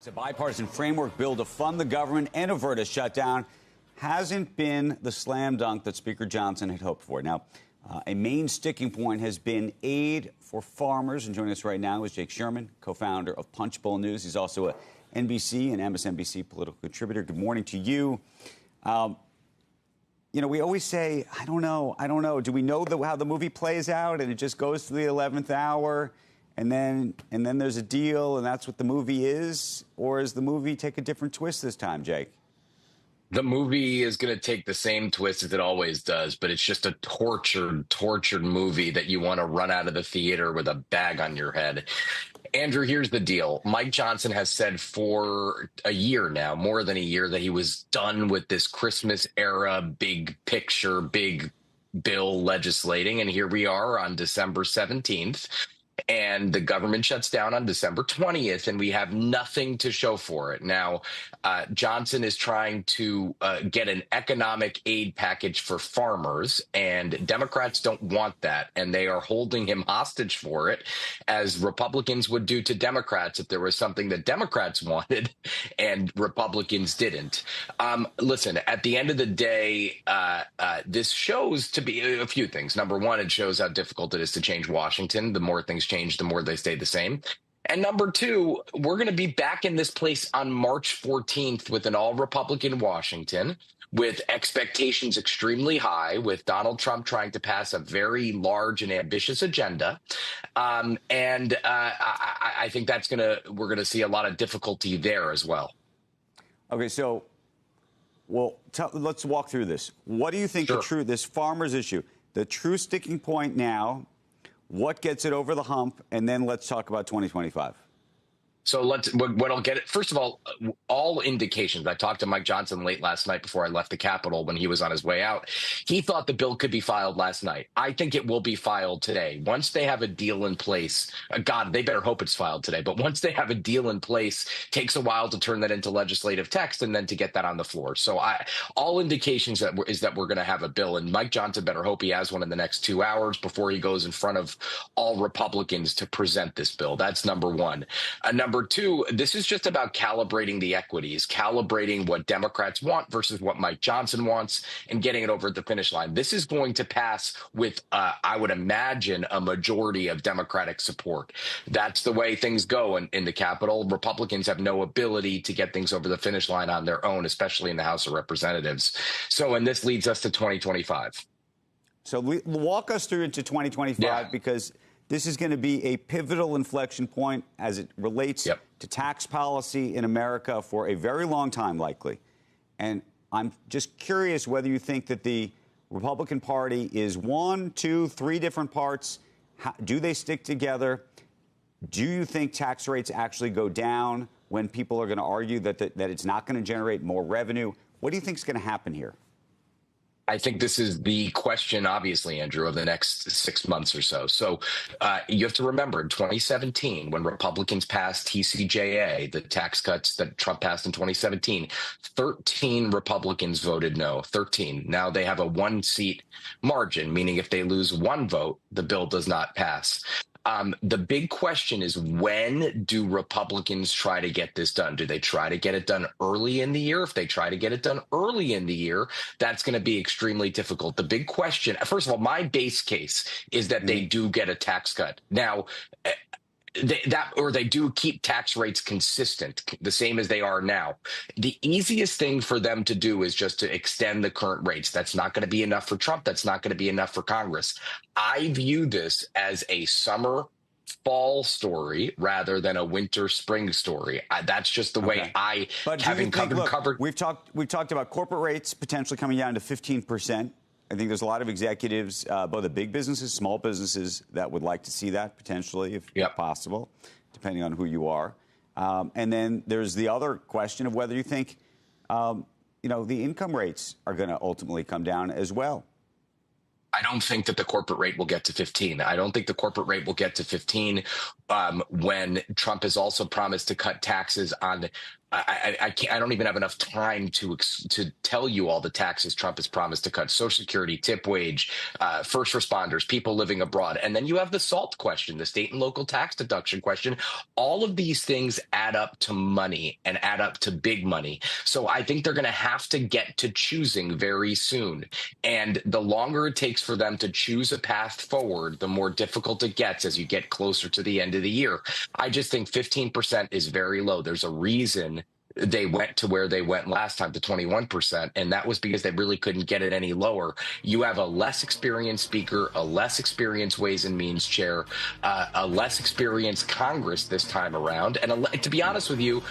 A bipartisan framework bill to fund the government and avert a shutdown hasn't been the slam dunk that Speaker Johnson had hoped for. Now, a main sticking point has been aid for farmers. And joining us right now is Jake Sherman, co-founder of Punchbowl News. He's also a NBC and MSNBC political contributor. Good morning to you. We always say, I don't know. Do we know how the movie plays out and it just goes to the 11th hour? And then there's a deal, and that's what the movie is? Or does the movie take a different twist this time, Jake? The movie is going to take the same twist as it always does, but it's just a tortured movie that you want to run out of the theater with a bag on your head. Andrew, here's the deal. Mike Johnson has said for a year now, more than a year, that he was done with this Christmas era, big picture, big bill legislating. And here we are on December 17th. And the government shuts down on December 20th, and we have nothing to show for it. Now, Johnson is trying to get an economic aid package for farmers, and Democrats don't want that, and they are holding him hostage for it, as Republicans would do to Democrats if there was something that Democrats wanted and Republicans didn't. Listen, at the end of the day, this shows to be a few things. Number one, it shows how difficult it is to change Washington. The more things change, the more they stay the same. And number two, we're going to be back in this place on March 14th with an all-Republican Washington, with expectations extremely high, with Donald Trump trying to pass a very large and ambitious agenda. I think we're going to see a lot of difficulty there as well. Okay, so, let's walk through this. What do you think this farmers issue, the true sticking point now? What gets it over the hump? And then let's talk about 2025. So what I'll get it. First of all indications. I talked to Mike Johnson late last night before I left the Capitol when he was on his way out. He thought the bill could be filed last night. I think it will be filed today. Once they have a deal in place, God, they better hope it's filed today. But once they have a deal in place, takes a while to turn that into legislative text and then to get that on the floor. So all indications is that we're going to have a bill, and Mike Johnson better hope he has one in the next 2 hours before he goes in front of all Republicans to present this bill. That's number one. Number two, this is just about calibrating the equities, calibrating what Democrats want versus what Mike Johnson wants, and getting it over the finish line. This is going to pass with, I would imagine, a majority of Democratic support. That's the way things go in the Capitol. Republicans have no ability to get things over the finish line on their own, especially in the House of Representatives. And this leads us to 2025. So walk us through into 2025, because this is going to be a pivotal inflection point as it relates to tax policy in America for a very long time, likely. And I'm just curious whether you think that the Republican Party is 1, 2, 3 different parts. Do they stick together? Do you think tax rates actually go down when people are going to argue that it's not going to generate more revenue? What do you think is going to happen here? I think this is the question, obviously, Andrew, of the next 6 months or so. So you have to remember, in 2017, when Republicans passed TCJA, the tax cuts that Trump passed in 2017, 13 Republicans voted no, 13. Now they have a 1-seat margin, meaning if they lose 1 vote, the bill does not pass. The big question is, when do Republicans try to get this done? Do they try to get it done early in the year? If they try to get it done early in the year, that's going to be extremely difficult. The big question, first of all, my base case is that they do get a tax cut. Now, they do keep tax rates consistent, the same as they are now. The easiest thing for them to do is just to extend the current rates. That's not going to be enough for Trump. That's not going to be enough for Congress. I view this as a summer-fall story rather than a winter-spring story. That's just the way covered. We've talked about corporate rates potentially coming down to 15%. I think there's a lot of executives, both the big businesses, small businesses, that would like to see that potentially, if possible, depending on who you are. And then there's the other question of whether you think, the income rates are going to ultimately come down as well. I don't think that the corporate rate will get to 15. I don't think the corporate rate will get to 15 when Trump has also promised to cut taxes on I can't. I don't even have enough time to tell you all the taxes Trump has promised to cut: Social Security, tip wage, first responders, people living abroad, and then you have the SALT question, the state and local tax deduction question. All of these things add up to money and add up to big money. So I think they're going to have to get to choosing very soon. And the longer it takes for them to choose a path forward, the more difficult it gets as you get closer to the end of the year. I just think 15% is very low. There's a reason they went to where they went last time, to 21%, and that was because they really couldn't get it any lower. You have a less experienced speaker, a less experienced Ways and Means chair, a less experienced Congress this time around, and to be honest with you,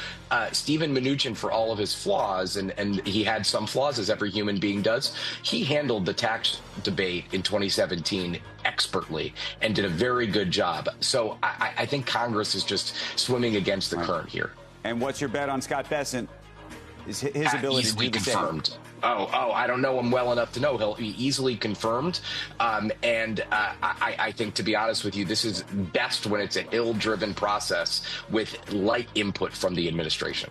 Stephen Mnuchin, for all of his flaws, and he had some flaws as every human being does, he handled the tax debate in 2017 expertly and did a very good job. So I think Congress is just swimming against the current here. And what's your bet on Scott Bessent? Is his ability to do the confirmed. same? I don't know him well enough to know. He'll be easily confirmed. I think, to be honest with you, this is best when it's an ill-driven process with light input from the administration.